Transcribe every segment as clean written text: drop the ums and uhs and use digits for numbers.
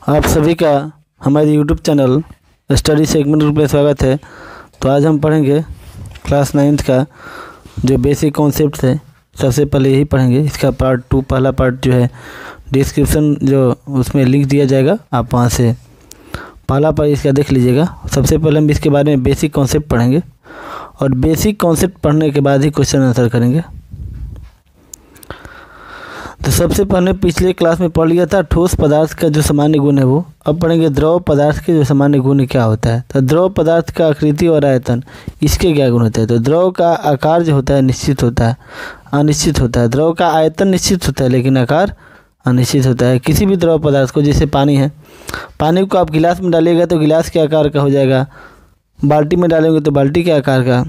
आप सभी का हमारे YouTube channel study segment group में स्वागत है। तो आज हम पढ़ेंगे क्लास 9th का जो बेसिक कॉन्सेप्ट है। सबसे पहले यही पढ़ेंगे। इसका पार्ट 2 पहला पार्ट जो है डिस्क्रिप्शन जो उसमें लिंक दिया जाएगा, आप वहाँ से पहला पार्ट इसका देख लीजिएगा। सबसे पहले हम इसके बारे में बेसिक कॉन्सेप्ट पढ़ेंगे और बेसिक कॉन्सेप्ट पढ़ने के बाद ही क्वेश्चन आंसर करेंगे। तो सबसे पहले पिछले क्लास में पढ़ लिया था ठोस पदार्थ का जो सामान्य गुण है वो। अब पढ़ेंगे द्रव पदार्थ के जो सामान्य गुण क्या होता है। तो द्रव पदार्थ का आकृति और आयतन, इसके क्या गुण होते हैं। तो द्रव का आकार जो होता है निश्चित होता है, अनिश्चित होता है। द्रव का आयतन निश्चित होता है लेकिन आकार अनिश्चित होता है। किसी भी द्रव पदार्थ को, जैसे पानी है, पानी को आप गिलास में डालिएगा तो गिलास के आकार का हो जाएगा, बाल्टी में डालेंगे तो बाल्टी के आकार का,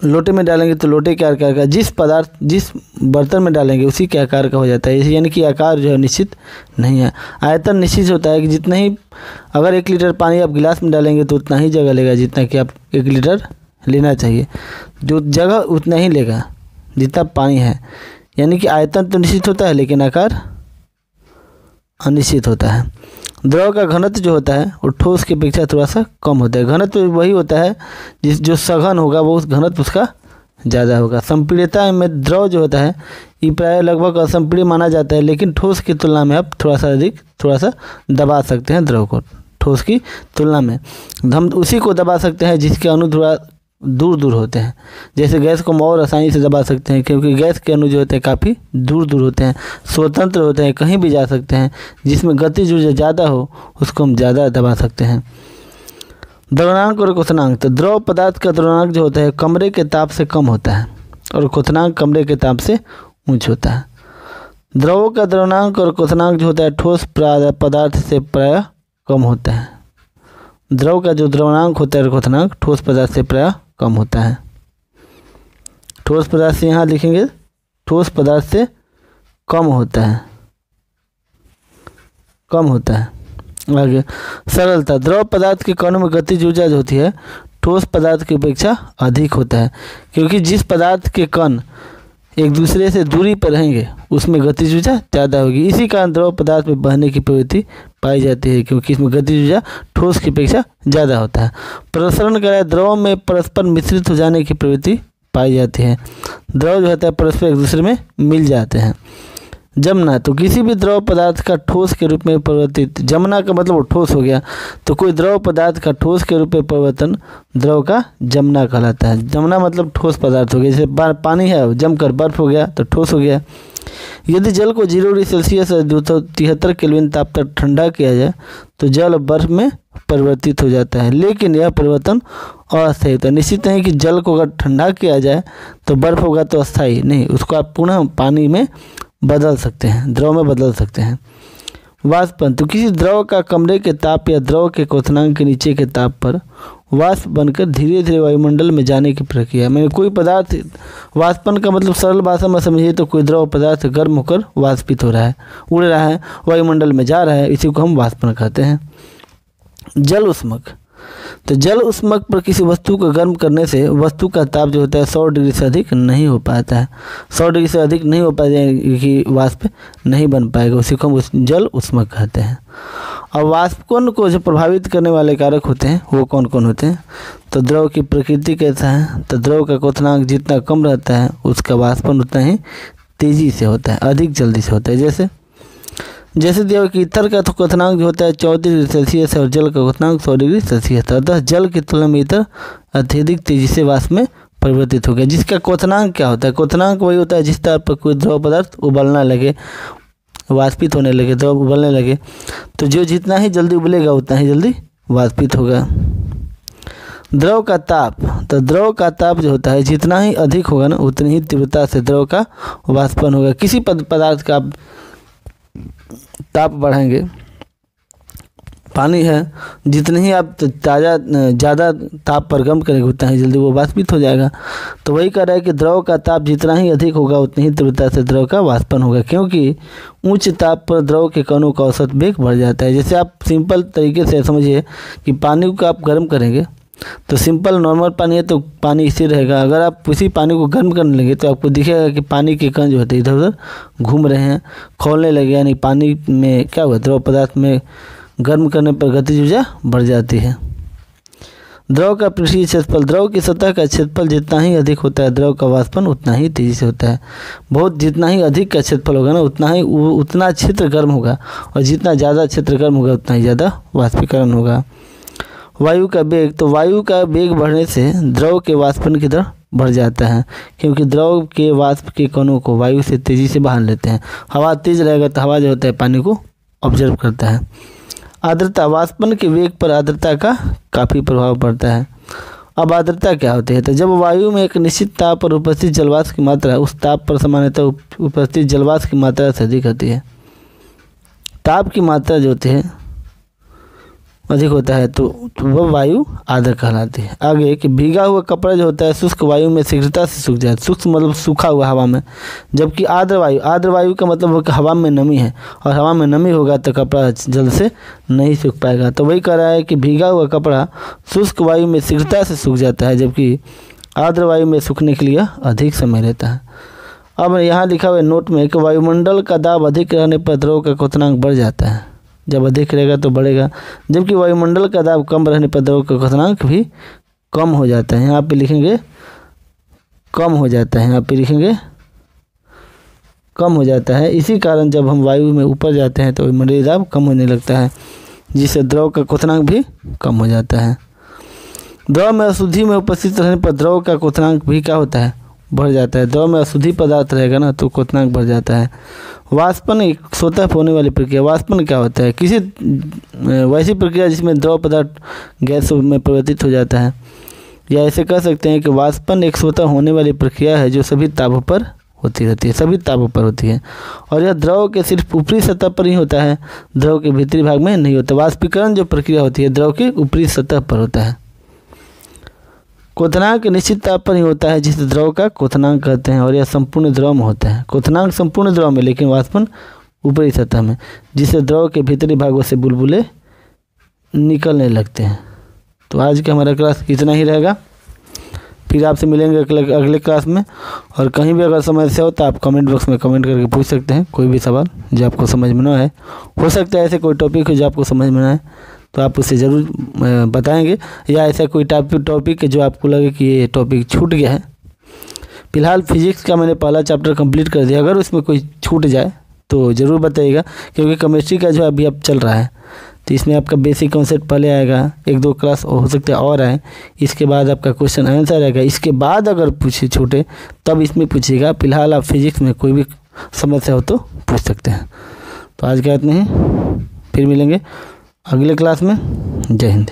लोटे में डालेंगे तो लोटे के आकार का, जिस बर्तन में डालेंगे उसी के आकार का हो जाता है। यानी कि आकार जो है निश्चित नहीं है। आयतन निश्चित होता है कि जितना ही, अगर 1 लीटर पानी आप गिलास में डालेंगे तो उतना ही जगह लेगा जितना कि आप 1 लीटर लेना चाहिए, जो जगह उतना ही लेगा जितना पानी है। यानी कि आयतन तो निश्चित होता है लेकिन आकार अनिश्चित होता है। द्रव का घनत्व जो होता है वो ठोस की अपेक्षा थोड़ा सा कम होता है। घनत्व वही होता है जो सघन होगा वो उस घनत्व उसका ज़्यादा होगा। संपीड़ितता में द्रव जो होता है ये प्राय लगभग असंपीड़ित माना जाता है, लेकिन ठोस की तुलना में आप थोड़ा सा दबा सकते हैं द्रव को। ठोस की तुलना में हम उसी को दबा सकते हैं जिसके अणु थोड़ा दूर होते हैं। जैसे गैस को हम और आसानी से दबा सकते हैं क्योंकि गैस के अणु जो होते हैं काफ़ी दूर होते हैं, स्वतंत्र होते हैं, कहीं भी जा सकते हैं। जिसमें गतिज ऊर्जा ज़्यादा हो उसको हम ज़्यादा दबा सकते हैं। द्रवणांक और क्वथनांक। तो द्रव पदार्थ का द्रवणांक जो होता है कमरे के ताप से कम होता है और क्वथनांक कमरे के ताप से ऊँच होता है। द्रवों का द्रवणांक और क्वथनांक जो होता है ठोस पदार्थ से प्रायः कम होता है। द्रव का जो द्रवणांक होता है और क्वथनांक ठोस पदार्थ से प्रायः कम होता है। ठोस पदार्थ से यहाँ लिखेंगे ठोस पदार्थ से कम होता है, आगे सरलता। द्रव पदार्थ के कणों में गतिज ऊर्जा जो होती है ठोस पदार्थ की अपेक्षा अधिक होता है, क्योंकि जिस पदार्थ के कण एक दूसरे से दूरी पर रहेंगे उसमें गतिज ऊर्जा ज़्यादा होगी। इसी कारण द्रव पदार्थ में बहने की प्रवृत्ति पाई जाती है, क्योंकि इसमें गतिज ऊर्जा ठोस की अपेक्षा ज़्यादा होता है। प्रसरण कराए द्रव में परस्पर मिश्रित हो जाने की प्रवृत्ति पाई जाती है। द्रव जो होता है परस्पर एक दूसरे में मिल जाते हैं। जमना। तो किसी भी द्रव पदार्थ का ठोस के रूप में परिवर्तित, जमना का मतलब वो ठोस हो गया, तो कोई द्रव पदार्थ का ठोस के रूप में परिवर्तन द्रव का जमना कहलाता है। जमना मतलब ठोस पदार्थ हो गया। जैसे पानी है जमकर बर्फ हो गया तो ठोस हो गया। यदि जल को 0 डिग्री सेल्सियस और 273 केल्विन ताप तक ठंडा किया जाए तो जल बर्फ में परिवर्तित हो जाता है, लेकिन यह परिवर्तन अस्थायी होता है। निश्चित नहीं कि जल को अगर ठंडा किया जाए तो बर्फ होगा तो अस्थायी नहीं, उसको आप पुनः पानी में बदल सकते हैं, द्रव में बदल सकते हैं। वाष्पन। तो किसी द्रव का कमरे के ताप या द्रव के क्वथनांक के नीचे के ताप पर वाष्प बनकर धीरे धीरे वायुमंडल में जाने की प्रक्रिया। मैंने कोई पदार्थ, वाष्पन का मतलब सरल भाषा में समझिए तो कोई द्रव पदार्थ गर्म होकर वाष्पित हो रहा है, उड़ रहा है, वायुमंडल में जा रहा है, इसी को हम वाष्पन कहते हैं। जल उष्मक। तो जल उष्मक पर किसी वस्तु को गर्म करने से वस्तु का ताप जो होता है 100 डिग्री से अधिक नहीं हो पाता है। 100 डिग्री से अधिक नहीं हो पाता है कि वाष्प नहीं बन पाएगा, उसी को हम जल उष्मक कहते हैं। और वाष्पकोण को जो प्रभावित करने वाले कारक होते हैं वो कौन कौन होते हैं। तो द्रव की प्रकृति कैसा है। तो द्रव का क्वथनांक जितना कम रहता है उसका वाष्पन उतना ही तेज़ी से होता है, अधिक जल्दी से होता है। जैसे दिया कि ईथर का तो क्वथनांक जो होता है 14 डिग्री सेल्सियस है और जल का क्वथनांक 100 डिग्री सेल्सियस है। अतः जल की तुलना में ईथर अत्यधिक तेजी से वाष्प में परिवर्तित हो गया। जिसका क्वथनांक क्या होता है। क्वथनांक वही होता है जिस तरह पर कोई द्रव पदार्थ उबलना लगे, वाष्पित होने लगे, द्रव उबलने लगे, तो जो जितना ही जल्दी उबलेगा उतना ही जल्दी वाष्पित होगा। द्रव का ताप। तो द्रव का ताप जो होता है जितना ही अधिक होगा ना उतनी ही तीव्रता से द्रव का वाष्पन होगा। किसी पदार्थ का ताप बढ़ाएंगे, पानी है, जितने ही आप ज़्यादा ताप पर गर्म करेंगे उतना ही जल्दी वो वाष्पित हो जाएगा। तो वही कह रहा है कि द्रव का ताप जितना ही अधिक होगा उतनी ही तीव्रता से द्रव का वाष्पन होगा, क्योंकि उच्च ताप पर द्रव के कणों का औसत वेग बढ़ जाता है। जैसे आप सिंपल तरीके से समझिए कि पानी को आप गर्म करेंगे तो सिंपल नॉर्मल पानी है तो पानी स्थिर रहेगा। अगर आप उसी पानी को गर्म करने लगे तो आपको दिखेगा कि पानी के कण जो होते हैं इधर उधर घूम रहे हैं, खौलने लगे, यानी पानी में क्या हुआ, द्रव पदार्थ में गर्म करने पर गतिज ऊर्जा बढ़ जाती है। द्रव का पृष्ठीय क्षेत्रफल, द्रव की सतह का क्षेत्रफल जितना ही अधिक होता है द्रव का वाष्पन उतना ही तेजी से होता है। बहुत जितना ही अधिक का क्षेत्रफल होगा ना उतना क्षेत्र गर्म होगा, और जितना ज़्यादा क्षेत्र गर्म होगा उतना ही ज़्यादा वाष्पीकरण होगा। वायु का वेग, तो वायु का वेग बढ़ने से द्रव के वाष्पन की दर बढ़ जाता है, क्योंकि द्रव के वाष्प के कणों को वायु से तेज़ी से बाहर लेते हैं। हवा तेज रहेगा तो हवा जो होता है पानी को ऑब्जर्व करता है। आर्द्रता, वाष्पन के वेग पर आर्द्रता का काफ़ी प्रभाव पड़ता है। अब आर्द्रता क्या होती है, तो जब वायु में एक निश्चित ताप पर उपस्थित जलवाष्प की मात्रा उस ताप पर सामान्यतः उपस्थित जलवाष्प की मात्रा से अधिक होती है। ताप की मात्रा जो होती है अधिक होता है तो वह वायु आर्द्र कहलाती है। आगे कि भीगा हुआ कपड़ा जो होता है शुष्क वायु में शीघ्रता से सूख जाए। शुष्क मतलब सूखा हुआ हवा में, जबकि आर्द्र वायु का मतलब है कि हवा में नमी है, और हवा में नमी होगा तो कपड़ा जल्द से नहीं सूख पाएगा। तो वही कह रहा है कि भीगा हुआ कपड़ा शुष्क वायु में शीघ्रता से सूख जाता है, जबकि आर्द्र वायु में सूखने के लिए अधिक समय रहता है। अब यहाँ लिखा हुआ नोट में कि वायुमंडल का दाब अधिक रहने पर द्रव का क्वथनांक बढ़ जाता है। जब अधिक रहेगा तो बढ़ेगा, जबकि वायुमंडल का दाब कम रहने पर द्रव का क्वथनांक भी कम हो जाता है। यहाँ पे लिखेंगे कम हो जाता है, यहाँ पे लिखेंगे कम हो जाता है। इसी कारण जब हम वायु में ऊपर जाते हैं तो वायुमंडलीय दाब कम होने लगता है, जिससे द्रव का क्वथनांक भी कम हो जाता है। द्रव में अशुद्धि में उपस्थित रहने पर द्रव का क्वथनांक भी क्या होता है, बढ़ जाता है। द्रव में अशुद्धि पदार्थ रहेगा ना तो क्वथनांक बढ़ जाता है। वाष्पन एक स्वतः होने वाली प्रक्रिया। वाष्पन क्या होता है, किसी वैसी प्रक्रिया जिसमें द्रव पदार्थ गैस में परिवर्तित हो जाता है, या ऐसे कह सकते हैं कि वाष्पन एक स्वतः होने वाली प्रक्रिया है जो सभी तापों पर होती रहती है, सभी तापों पर होती है, और यह द्रव के सिर्फ ऊपरी सतह पर ही होता है, द्रव के भीतरी भाग में नहीं होता। वाष्पीकरण जो प्रक्रिया होती है द्रव के ऊपरी सतह पर होता है। क्वथनांक निश्चित ताप पर ही होता है, जिसे द्रव का क्वथनांक कहते हैं, और यह संपूर्ण द्रव में होता है। क्वथनांक संपूर्ण द्रव में, लेकिन वाष्पन ऊपरी सतह में, जिससे द्रव के भीतरी भागों से बुलबुले निकलने लगते हैं। तो आज का हमारा क्लास इतना ही रहेगा, फिर आपसे मिलेंगे अगले क्लास में। और कहीं भी अगर समस्या हो तो आप कमेंट बॉक्स में कमेंट करके पूछ सकते हैं, कोई भी सवाल जो आपको समझ में ना आए। हो सकता है ऐसे कोई टॉपिक हो जो आपको समझ में ना आए तो आप उसे ज़रूर बताएंगे, या ऐसा कोई टॉपिक जो आपको लगे कि ये टॉपिक छूट गया है। फिलहाल फिजिक्स का मैंने पहला चैप्टर कंप्लीट कर दिया, अगर उसमें कोई छूट जाए तो ज़रूर बताइएगा, क्योंकि केमिस्ट्री का जो अभी अब चल रहा है तो इसमें आपका बेसिक कॉन्सेप्ट पहले आएगा, 1-2 क्लास हो सकता है और आए, इसके बाद आपका क्वेश्चन आंसर आएगा, इसके बाद अगर पूछे छूटे तब इसमें पूछिएगा। फिलहाल आप फिजिक्स में कोई भी समस्या हो तो पूछ सकते हैं। तो आज का इतना ही, फिर मिलेंगे अगले क्लास में। जय हिंद।